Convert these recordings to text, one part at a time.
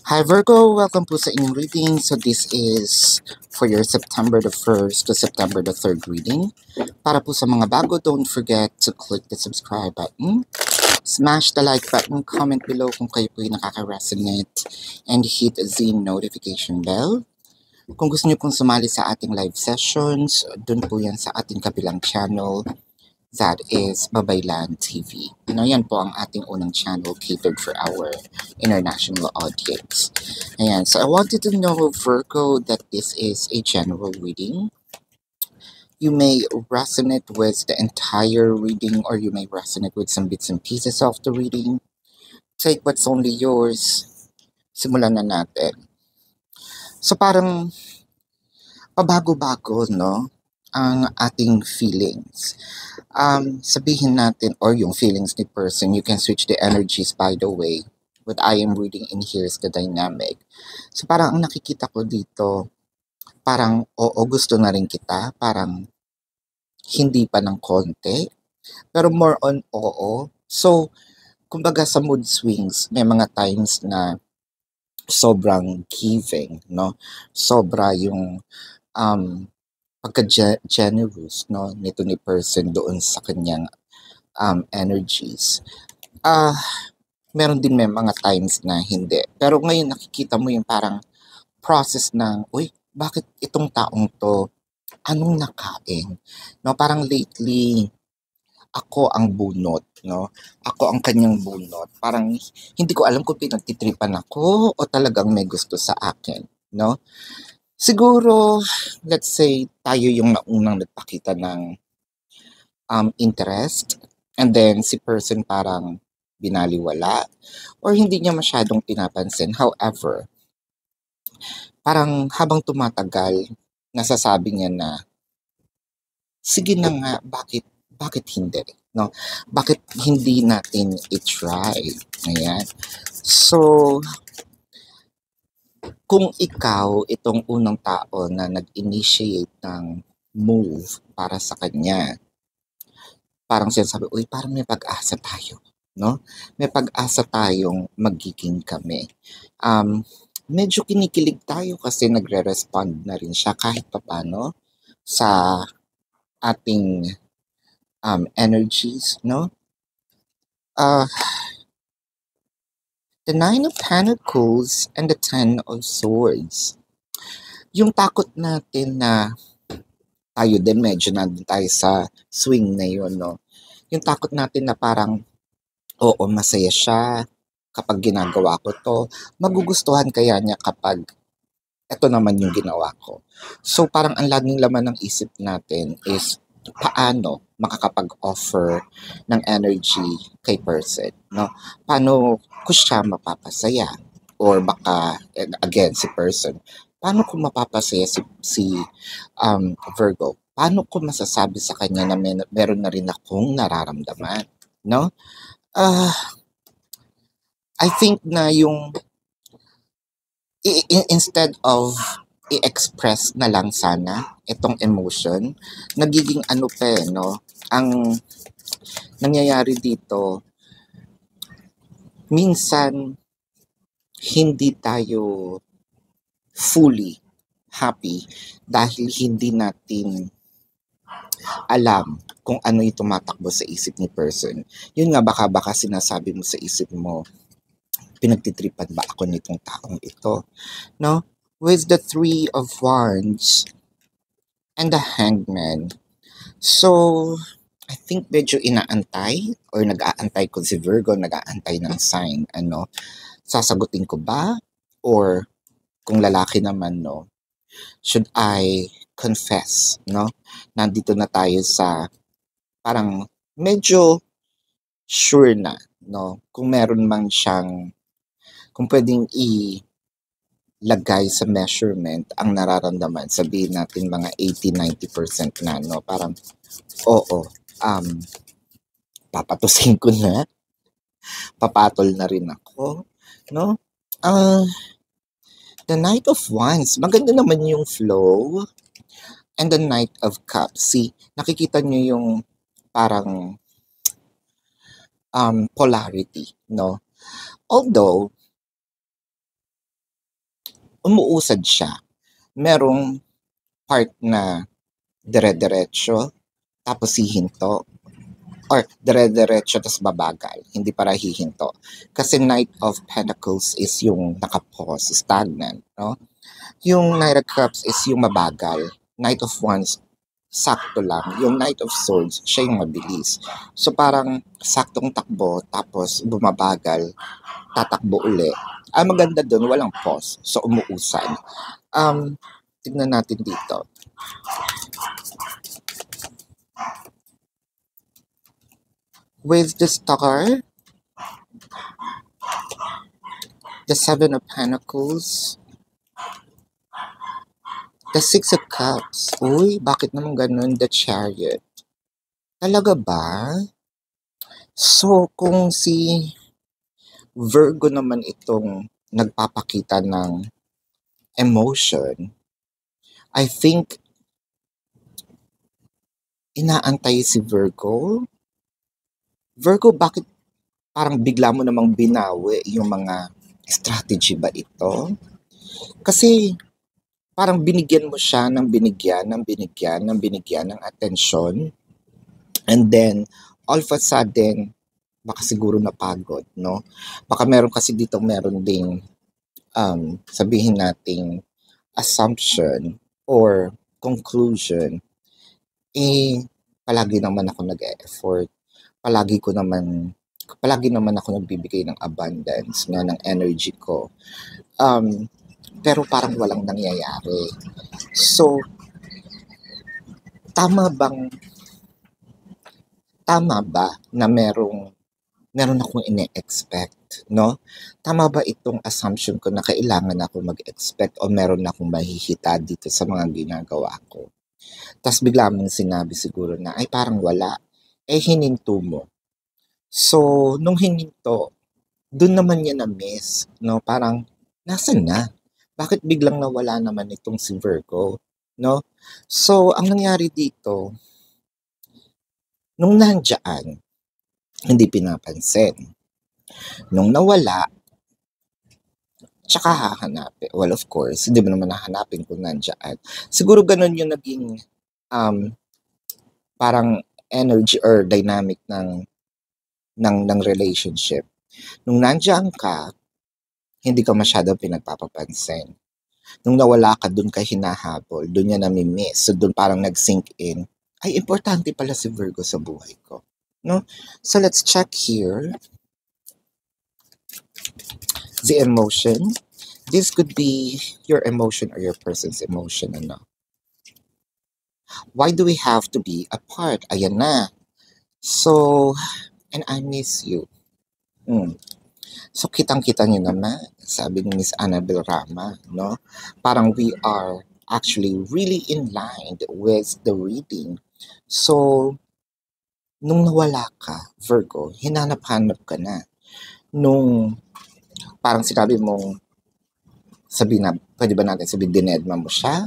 Hi Virgo, welcome po sa inyong reading. So this is for your September the 1st to September the 3rd reading. Para po sa mga bago, don't forget to click the subscribe button, smash the like button, comment below kung kayo po yung nakaka-resonate, and hit the notification bell. Kung gusto niyo pong sumali sa ating live sessions, dun po yan sa ating kabilang channel. That is Babaylan TV. Yan po ang ating unang channel catered for our international audience. Ayan, so I wanted to know, Virgo, that this is a general reading. You may resonate with the entire reading or you may resonate with some bits and pieces of the reading. Take what's only yours. Simulan na natin. So parang pabago-bago, no? Ang ating feelings. Sabihin natin, or yung feelings ni person, you can switch the energies by the way. What I am reading in here is the dynamic. So parang ang nakikita ko dito, parang oo, gusto na rin kita, parang hindi pa ng konti, pero more on oo. So, kumbaga sa mood swings, may mga times na sobrang giving, no? Sobra yung um, pagka-generous, no, nito ni person doon sa kanyang energies. Meron din may mga times na hindi. Pero ngayon nakikita mo yung parang process ng, uy, bakit itong taong to, anong nakain? No, parang lately, ako ang bunot, no? Ako ang kanyang bunot. Parang hindi ko alam kung pinagtitripan ako o talagang may gusto sa akin, no? Siguro, let's say, tayo yung naunang nagpakita ng interest and then si person parang binaliwala or hindi niya masyadong pinapansin. However, parang habang tumatagal, nasasabi niya na, sige na nga, bakit hindi? No? Bakit hindi natin i-try? Ayan. So, kung ikaw, itong unang tao na nag-initiate ng move para sa kanya, parang sinasabi, uy, parang may pag-asa tayo. No? May pag-asa tayong magiging kami. Medyo kinikilig tayo kasi nagre-respond na rin siya kahit papano sa ating energies, no? The Nine of Pentacles and the Ten of Swords. Yung takot natin na tayo din, medyo nandun tayo sa swing na yun, no? Yung takot natin na parang, oo, masaya siya kapag ginagawa ko to. Magugustuhan kaya niya kapag ito naman yung ginawa ko. So parang ang laging laman ng isip natin is paano makakapag-offer ng energy kay person, no? Paano ko siya mapapasaya? Or baka, again, si person, paano ko mapapasaya si Virgo? Paano ko masasabi sa kanya na meron na rin akong nararamdaman, no? I think na yung instead of i-express na lang sana itong emotion, nagiging ano pa no? Ang nangyayari dito, minsan hindi tayo fully happy dahil hindi natin alam kung ano yung tumatakbo sa isip ni person. Yun nga, baka sinasabi mo sa isip mo, pinagtitripan ba ako nitong taong ito? No? With the Three of Wands and the Hangman. So, I think medyo inaantay or nag-aantay ko si Virgo, nag-aantay ng sign. Sasagutin ko ba? Or kung lalaki naman, no? Should I confess, no? Nandito na tayo sa parang medyo sure na, no? Kung meron man siyang, kung pwedeng ilagay sa measurement ang nararamdaman, sabihin natin mga 80-90% na, no? Parang, oo, papatusin ko na, papatol na rin ako, no? The Knight of Wands, maganda naman yung flow. And the Knight of Cups, see, nakikita nyo yung parang polarity, no? Although, umuusad siya. Merong part na dire-diretso, tapos hihinto. Or dire-diretso tapos babagal, hindi para hihinto. Kasi Knight of Pentacles is yung nakapause, stagnant, no? Yung Knight of Cups is yung mabagal. Knight of Wands, sakto lang. Yung Knight of Swords, siya yung mabilis. So parang saktong takbo, tapos bumabagal, tatakbo uli. Ang maganda doon, walang pause. So umuusad. Tignan natin dito. With the Star, the Seven of Pentacles, the Six of Cups. Uy, bakit naman ganun? The Chariot. Talaga ba? So, kung si Virgo naman itong nagpapakita ng emotion, I think inaantay si Virgo. Virgo, bakit parang bigla mo namang binawi yung mga strategy ba ito? Kasi parang binigyan mo siya ng binigyan ng atensyon. And then, all of a sudden, baka siguro napagod, no? Baka meron kasi dito, meron ding, sabihin nating assumption or conclusion, palagi naman ako nag-e-effort. Palagi naman ako nagbibigay ng abundance ng energy ko. Pero parang walang nangyayari. So, tama ba na meron akong ine-expect, no? Tama ba itong assumption ko na kailangan ako mag-expect o meron akong mahihita dito sa mga ginagawa ko? Tas bigla mong sinabi siguro na, ay parang wala. Hininto mo. So, nung hininto, dun naman niya na-miss, no? Parang, nasan na? Bakit biglang nawala naman itong si Virgo, no? So, ang nangyari dito, nung nandiyan, hindi pinapansin. Nung nawala, tsaka hahanapin. Well, of course, hindi mo naman hahanapin kung nandiyan. Siguro ganun yung naging parang energy or dynamic ng relationship. Nung nandiyan ka, hindi ka masyadong pinagpapapansin. Nung nawala ka, dun ka hinahabol, dun niya nami-miss. So dun parang nag-sink in, ay importante pala si Virgo sa buhay ko. No? So let's check here. The emotion. This could be your emotion or your person's emotion. Ano? Why do we have to be apart? Ayan na. So, and I miss you. So, kitang-kita niyo naman, sabi ni Miss Annabel Rama, no? Parang we are actually really in line with the reading. So, nung nawala ka, Virgo, hinanap-hanap ka na. Nung parang sinabi mong, pwede ba natin sabihin, dinedma mo siya?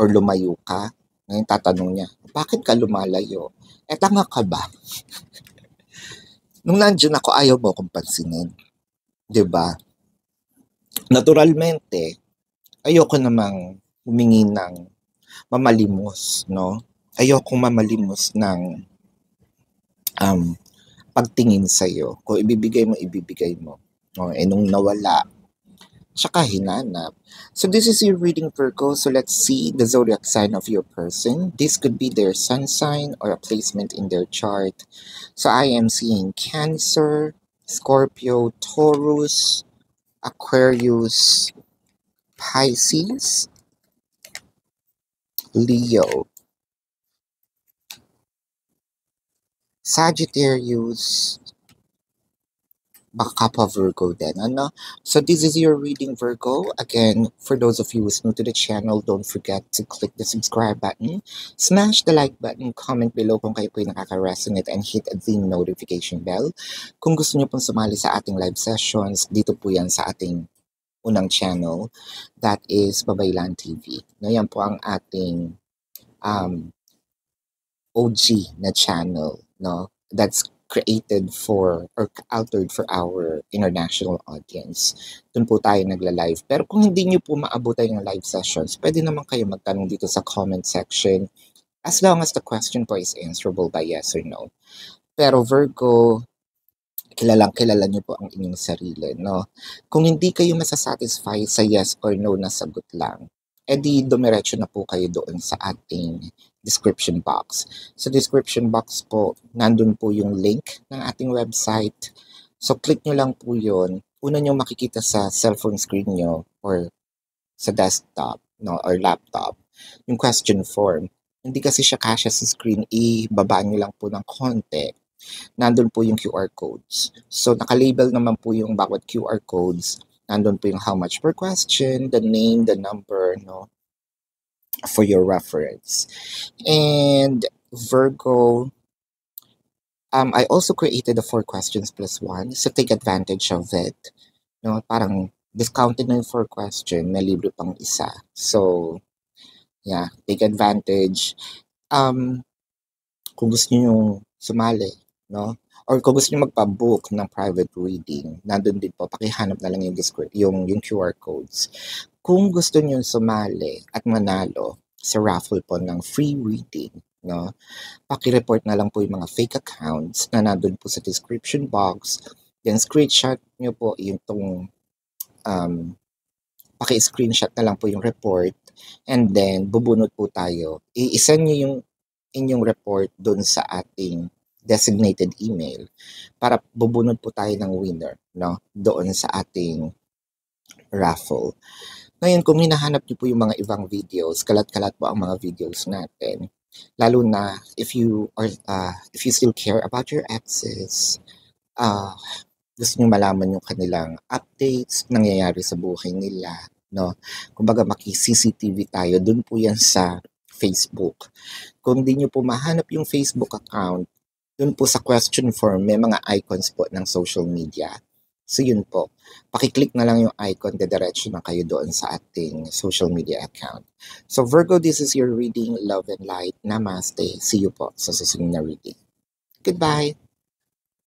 Or lumayo ka? Ngayon tatanong niya, bakit ka lumalayo? Tanga ka ba? Nung nandiyan ako, ayaw mo akong pansinin. 'Di ba? Naturalmente, ayoko namang humingi ng mamalimos, no? Ayokong mamalimos ng pagtingin sa'yo. Kung ibibigay mo, ibibigay mo. No? Nung nawala, tsaka hinanap. So this is your reading, Virgo. So let's see the zodiac sign of your person. This could be their sun sign or a placement in their chart. So I am seeing Cancer, Scorpio, Taurus, Aquarius, Pisces, Leo, Sagittarius, baka pa Virgo din, ano? So this is your reading, Virgo. Again, for those of you who's new to the channel, don't forget to click the subscribe button, smash the like button, comment below kung kayo po'y nakaka-resonate, and hit the notification bell. Kung gusto niyo pong sumali sa ating live sessions, dito po yan sa ating unang channel, that is Babaylan TV. No, yan po ang ating OG na channel, no? That's created for or altered for our international audience. Doon po tayo nagla-live. Pero kung hindi nyo po maabutan yung live sessions, pwede naman kayo magtanong dito sa comment section as long as the question po is answerable by yes or no. Pero Virgo, kilala niyo po ang inyong sarili, no? Kung hindi kayo masasatisfy sa yes or no na sagot lang, edi dumiretso na po kayo doon sa ating description box. Sa description box po, nandun po yung link ng ating website. So, click nyo lang po yun. Una nyo makikita sa cellphone screen nyo or sa desktop, no, or laptop, yung question form. Hindi kasi siya kasya sa screen, ibaba nyo lang po ng konti. Nandun po yung QR codes. So, nakalabel naman po yung bawat QR codes. Nandun po yung how much per question, the name, the number, no, for your reference. And Virgo, I also created the 4 questions plus 1. So, take advantage of it. No, parang discounted na yung 4 question, may libre pang isa. So, yeah, take advantage. Kung gusto niyo yung sumali, no? Or kung gusto niyo magpa-book ng private reading, nandun din po, pakihanap na lang yung QR codes. Kung gusto niyo sumali at manalo sa raffle po ng free reading, no? Paki-report na lang po yung mga fake accounts na nandun po sa description box. Then screenshot niyo po yung tong paki-screenshot na lang po yung report and then bubunot po tayo. I-send niyo yung inyong report dun sa ating designated email para bubunot po tayo ng winner, no? Doon sa ating raffle. Ngayon, kung hinahanap niyo po yung mga ibang videos, kalat-kalat po ang mga videos natin. Lalo na if you still care about your exes, gusto niyo malaman yung kanilang updates, nangyayari sa buhay nila, no? Kumbaga maki-CCTV tayo, dun po yan sa Facebook. Kung di nyo po mahanap yung Facebook account, dun po sa question form, may mga icons po ng social media. So yun po, pakiclick na lang yung icon, dediretso na kayo doon sa ating social media account. So Virgo, this is your reading, love and light. Namaste. See you po sa susunod na reading. Goodbye!